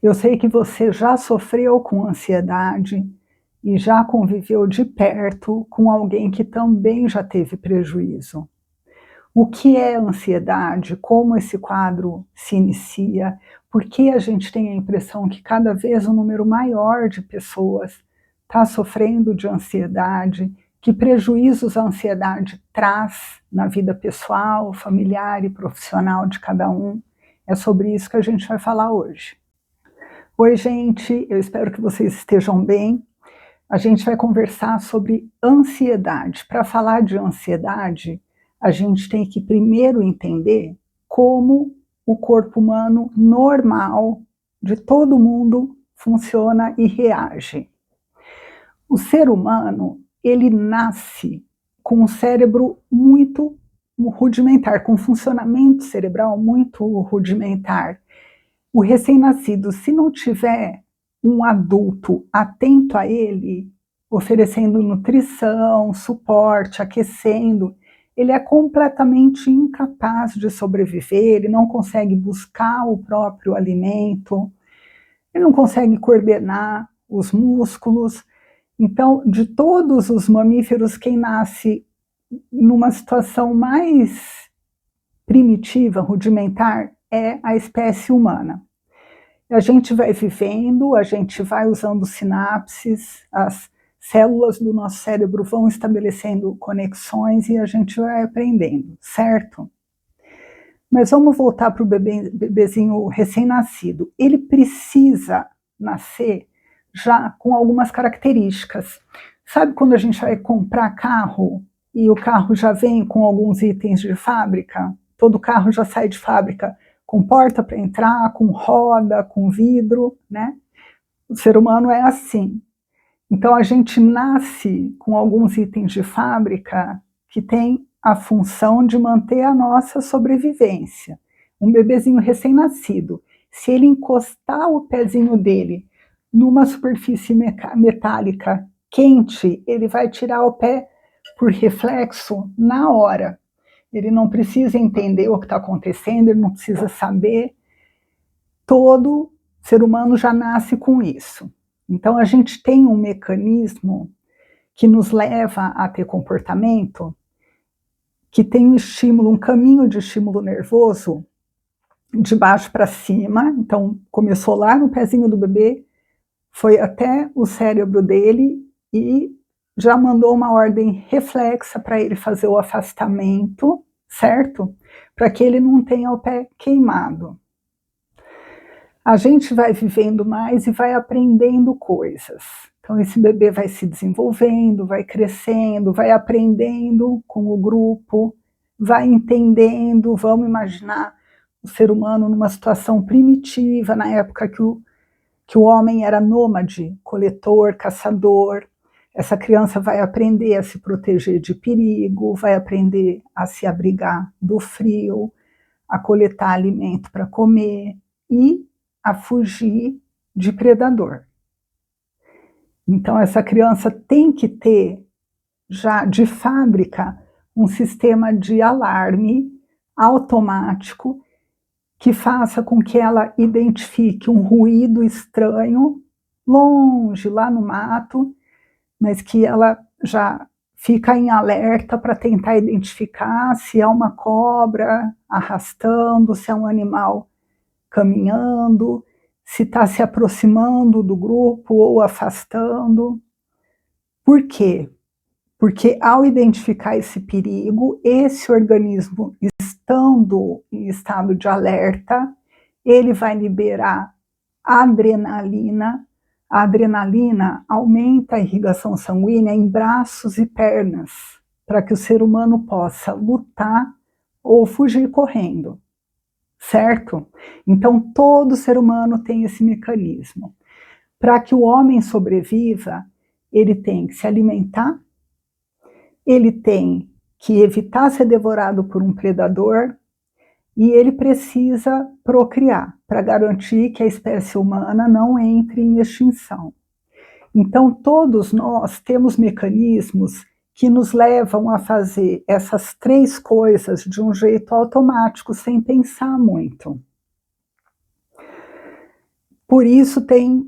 Eu sei que você já sofreu com ansiedade e já conviveu de perto com alguém que também já teve prejuízo. O que é ansiedade? Como esse quadro se inicia? Por que a gente tem a impressão que cada vez um número maior de pessoas está sofrendo de ansiedade? Que prejuízos a ansiedade traz na vida pessoal, familiar e profissional de cada um? É sobre isso que a gente vai falar hoje. Oi, gente, eu espero que vocês estejam bem. A gente vai conversar sobre ansiedade. Para falar de ansiedade, a gente tem que primeiro entender como o corpo humano normal de todo mundo funciona e reage. O ser humano, ele nasce com um cérebro muito rudimentar, com um funcionamento cerebral muito rudimentar. O recém-nascido, se não tiver um adulto atento a ele, oferecendo nutrição, suporte, aquecendo, ele é completamente incapaz de sobreviver, ele não consegue buscar o próprio alimento, ele não consegue coordenar os músculos. Então, de todos os mamíferos, quem nasce numa situação mais primitiva, rudimentar, é a espécie humana. A gente vai vivendo, a gente vai usando sinapses, as células do nosso cérebro vão estabelecendo conexões e a gente vai aprendendo, certo? Mas vamos voltar para o bebezinho recém-nascido. Ele precisa nascer já com algumas características. Sabe quando a gente vai comprar carro e o carro já vem com alguns itens de fábrica? Todo carro já sai de fábrica com porta para entrar, com roda, com vidro, né? O ser humano é assim. Então a gente nasce com alguns itens de fábrica que tem a função de manter a nossa sobrevivência. Um bebezinho recém-nascido, se ele encostar o pezinho dele numa superfície metálica quente, ele vai tirar o pé por reflexo na hora. Ele não precisa entender o que está acontecendo, ele não precisa saber. Todo ser humano já nasce com isso. Então a gente tem um mecanismo que nos leva a ter comportamento, que tem um estímulo, um caminho de estímulo nervoso de baixo para cima. Então começou lá no pezinho do bebê, foi até o cérebro dele e já mandou uma ordem reflexa para ele fazer o afastamento, certo? Para que ele não tenha o pé queimado. A gente vai vivendo mais e vai aprendendo coisas. Então esse bebê vai se desenvolvendo, vai crescendo, vai aprendendo com o grupo, vai entendendo. Vamos imaginar o ser humano numa situação primitiva, na época que o homem era nômade, coletor, caçador. Essa criança vai aprender a se proteger de perigo, vai aprender a se abrigar do frio, a coletar alimento para comer e a fugir de predador. Então essa criança tem que ter já de fábrica um sistema de alarme automático que faça com que ela identifique um ruído estranho longe, lá no mato, mas que ela já fica em alerta para tentar identificar se é uma cobra arrastando, se é um animal caminhando, se está se aproximando do grupo ou afastando. Por quê? Porque ao identificar esse perigo, esse organismo estando em estado de alerta, ele vai liberar adrenalina. A adrenalina aumenta a irrigação sanguínea em braços e pernas, para que o ser humano possa lutar ou fugir correndo. Certo? Então todo ser humano tem esse mecanismo. Para que o homem sobreviva, ele tem que se alimentar, ele tem que evitar ser devorado por um predador e ele precisa procriar para garantir que a espécie humana não entre em extinção. Então todos nós temos mecanismos que nos levam a fazer essas três coisas de um jeito automático, sem pensar muito. Por isso tem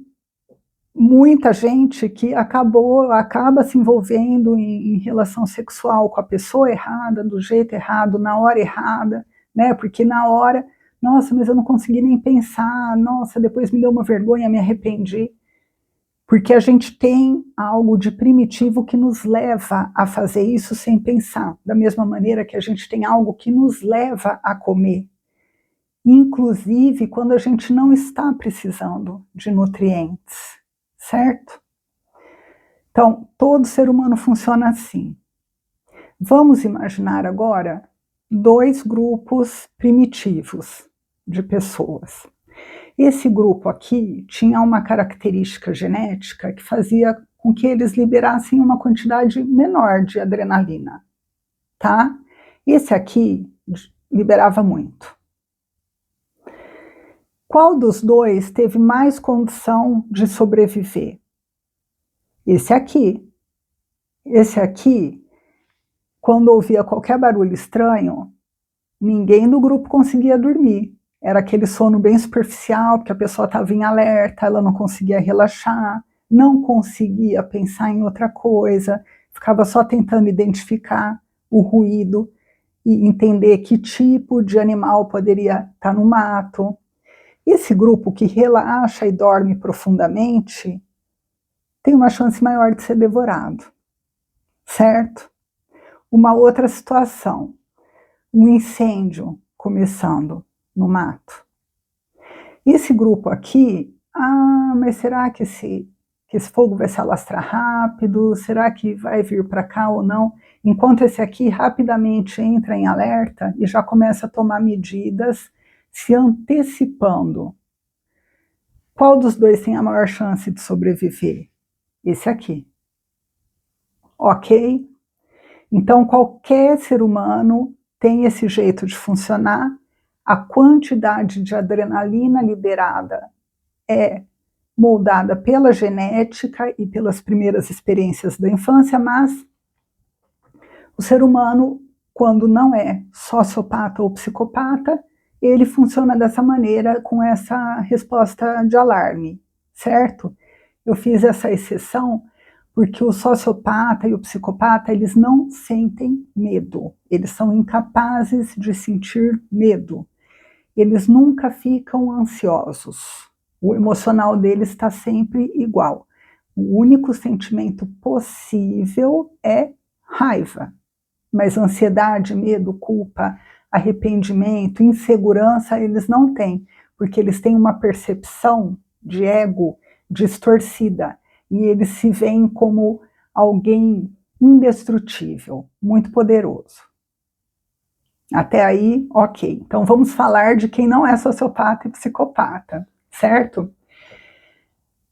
muita gente que acaba se envolvendo em relação sexual com a pessoa errada, do jeito errado, na hora errada, né? Porque na hora, nossa, mas eu não consegui nem pensar, nossa, depois me deu uma vergonha, me arrependi. Porque a gente tem algo de primitivo que nos leva a fazer isso sem pensar, da mesma maneira que a gente tem algo que nos leva a comer, inclusive quando a gente não está precisando de nutrientes, certo? Então, todo ser humano funciona assim. Vamos imaginar agora 2 grupos primitivos de pessoas. Esse grupo aqui tinha uma característica genética que fazia com que eles liberassem uma quantidade menor de adrenalina, tá? Esse aqui liberava muito. Qual dos 2 teve mais condição de sobreviver? Esse aqui. Esse aqui, quando ouvia qualquer barulho estranho, ninguém do grupo conseguia dormir. Era aquele sono bem superficial, porque a pessoa estava em alerta, ela não conseguia relaxar, não conseguia pensar em outra coisa, ficava só tentando identificar o ruído e entender que tipo de animal poderia estar no mato. Esse grupo que relaxa e dorme profundamente tem uma chance maior de ser devorado, certo? Uma outra situação, um incêndio começando no mato. Esse grupo aqui, mas será que esse fogo vai se alastrar rápido? Será que vai vir para cá ou não? Enquanto esse aqui rapidamente entra em alerta e já começa a tomar medidas, se antecipando. Qual dos 2 tem a maior chance de sobreviver? Esse aqui. Ok? Então, qualquer ser humano tem esse jeito de funcionar. A quantidade de adrenalina liberada é moldada pela genética e pelas primeiras experiências da infância, mas o ser humano, quando não é sociopata ou psicopata, ele funciona dessa maneira, com essa resposta de alarme, certo? Eu fiz essa exceção porque o sociopata e o psicopata, eles não sentem medo, eles são incapazes de sentir medo. Eles nunca ficam ansiosos. O emocional deles está sempre igual. O único sentimento possível é raiva. Mas ansiedade, medo, culpa, arrependimento, insegurança, eles não têm, porque eles têm uma percepção de ego distorcida. E eles se veem como alguém indestrutível, muito poderoso. Até aí, ok. Então vamos falar de quem não é sociopata e psicopata, certo?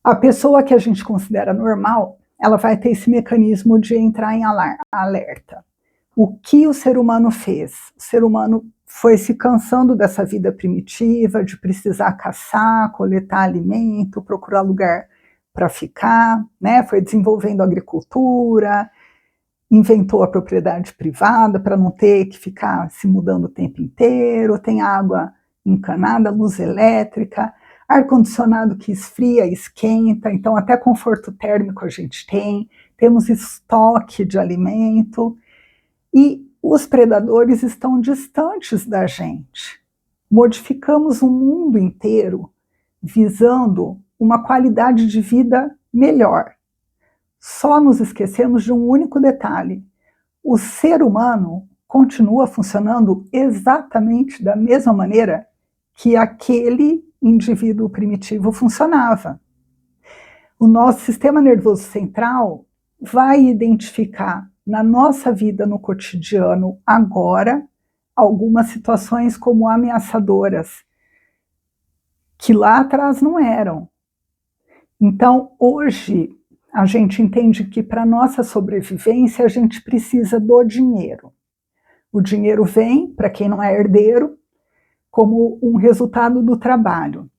A pessoa que a gente considera normal, ela vai ter esse mecanismo de entrar em alerta. O que o ser humano fez? O ser humano foi se cansando dessa vida primitiva, de precisar caçar, coletar alimento, procurar lugar para ficar, né? Foi desenvolvendo a agricultura, inventou a propriedade privada para não ter que ficar se mudando o tempo inteiro, tem água encanada, luz elétrica, ar-condicionado que esfria, esquenta, então até conforto térmico a gente tem, temos estoque de alimento, e os predadores estão distantes da gente. Modificamos o mundo inteiro visando uma qualidade de vida melhor. Só nos esquecemos de um único detalhe: o ser humano continua funcionando exatamente da mesma maneira que aquele indivíduo primitivo funcionava. O nosso sistema nervoso central vai identificar na nossa vida no cotidiano agora algumas situações como ameaçadoras, que lá atrás não eram. Então, hoje, a gente entende que para nossa sobrevivência a gente precisa do dinheiro. O dinheiro vem, para quem não é herdeiro, como um resultado do trabalho.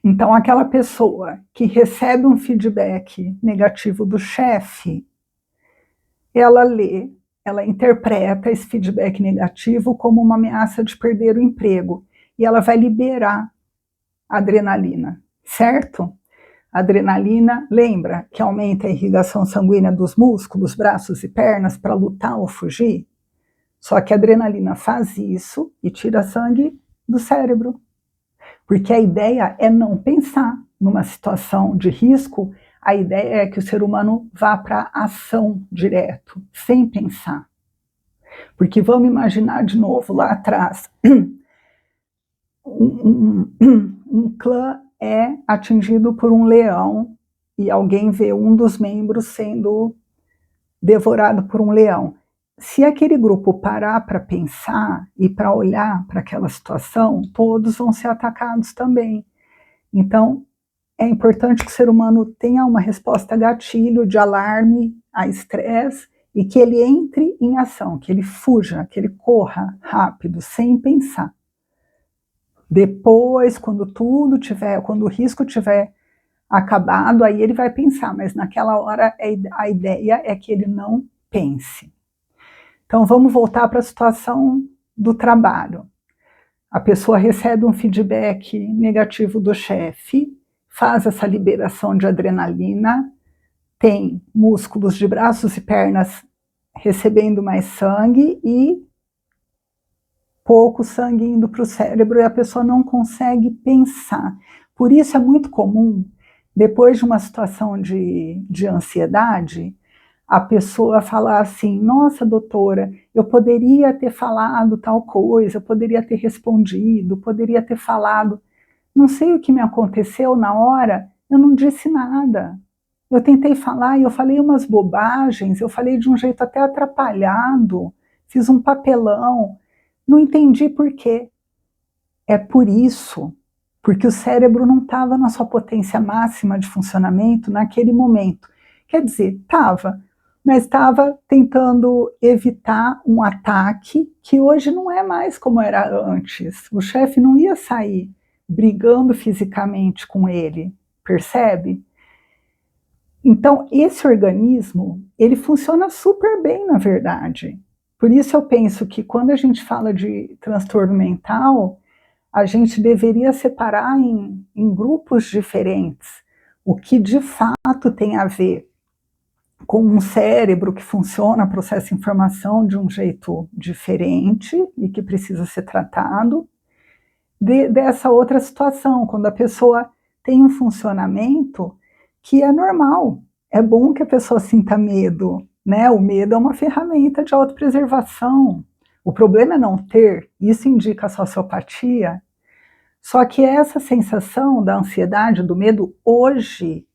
Então, aquela pessoa que recebe um feedback negativo do chefe, ela lê, ela interpreta esse feedback negativo como uma ameaça de perder o emprego, e ela vai liberar adrenalina. certo? A adrenalina, lembra que aumenta a irrigação sanguínea dos músculos, braços e pernas para lutar ou fugir? Só que a adrenalina faz isso e tira sangue do cérebro. Porque a ideia é não pensar. Numa situação de risco, a ideia é que o ser humano vá para a ação direto, sem pensar. Porque vamos imaginar de novo lá atrás, um clã é atingido por um leão e alguém vê um dos membros sendo devorado por um leão. Se aquele grupo parar para pensar e para olhar para aquela situação, todos vão ser atacados também. Então, é importante que o ser humano tenha uma resposta gatilho de alarme a estresse e que ele entre em ação, que ele fuja, que ele corra rápido, sem pensar. Depois, quando o risco tiver acabado, aí ele vai pensar, mas naquela hora a ideia é que ele não pense. Então vamos voltar para a situação do trabalho. A pessoa recebe um feedback negativo do chefe, faz essa liberação de adrenalina, tem músculos de braços e pernas recebendo mais sangue e pouco sangue indo para o cérebro e a pessoa não consegue pensar. Por isso é muito comum, depois de uma situação de ansiedade, a pessoa falar assim, nossa doutora, eu poderia ter falado tal coisa, eu poderia ter respondido, poderia ter falado, não sei o que me aconteceu na hora, eu não disse nada. Eu tentei falar e eu falei umas bobagens, eu falei de um jeito até atrapalhado, fiz um papelão, não entendi por quê. É por isso, porque o cérebro não estava na sua potência máxima de funcionamento naquele momento. Quer dizer, estava, mas estava tentando evitar um ataque que hoje não é mais como era antes. O chefe não ia sair brigando fisicamente com ele, percebe? Então, esse organismo, ele funciona super bem, na verdade. Por isso eu penso que quando a gente fala de transtorno mental, a gente deveria separar em grupos diferentes. O que de fato tem a ver com um cérebro que funciona, processa informação de um jeito diferente e que precisa ser tratado, dessa outra situação, quando a pessoa tem um funcionamento que é normal. É bom que a pessoa sinta medo, né? O medo é uma ferramenta de autopreservação. O problema é não ter, isso indica a sociopatia. Só que essa sensação da ansiedade, do medo, hoje,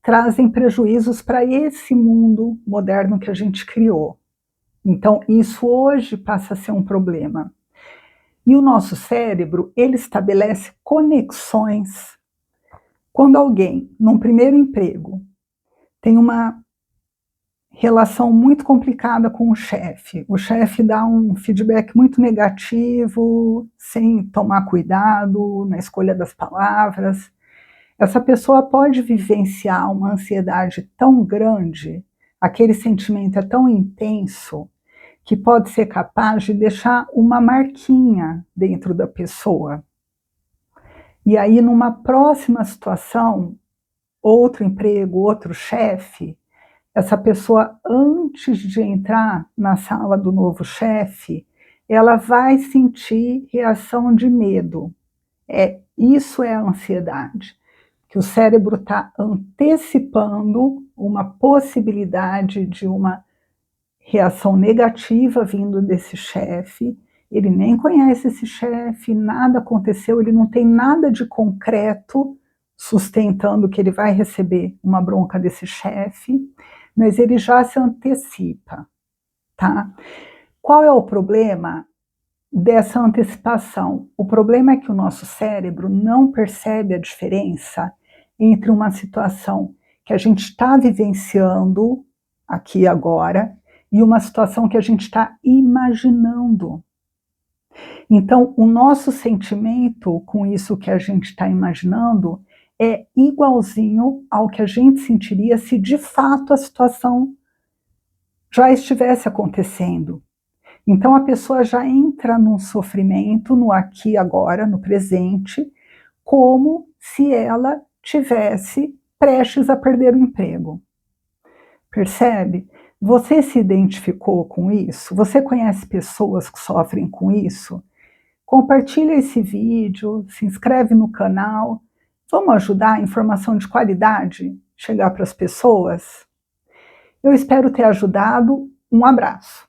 trazem prejuízos para esse mundo moderno que a gente criou. Então, isso hoje passa a ser um problema. E o nosso cérebro, ele estabelece conexões. Quando alguém, num primeiro emprego, tem uma relação muito complicada com o chefe dá um feedback muito negativo, sem tomar cuidado na escolha das palavras, essa pessoa pode vivenciar uma ansiedade tão grande, aquele sentimento é tão intenso, que pode ser capaz de deixar uma marquinha dentro da pessoa. E aí, numa próxima situação, outro emprego, outro chefe, essa pessoa, antes de entrar na sala do novo chefe, ela vai sentir reação de medo. Isso é a ansiedade, que o cérebro está antecipando uma possibilidade de uma reação negativa vindo desse chefe. Ele nem conhece esse chefe, nada aconteceu, ele não tem nada de concreto sustentando que ele vai receber uma bronca desse chefe, mas ele já se antecipa, tá? Qual é o problema dessa antecipação? O problema é que o nosso cérebro não percebe a diferença entre uma situação que a gente está vivenciando aqui e agora e uma situação que a gente está imaginando. Então, o nosso sentimento com isso que a gente está imaginando é igualzinho ao que a gente sentiria se de fato a situação já estivesse acontecendo. Então a pessoa já entra num sofrimento no aqui e agora, no presente, como se ela tivesse prestes a perder o emprego. Percebe? Você se identificou com isso? Você conhece pessoas que sofrem com isso? Compartilha esse vídeo, se inscreve no canal. Vamos ajudar a informação de qualidade chegar para as pessoas? Eu espero ter ajudado. Um abraço.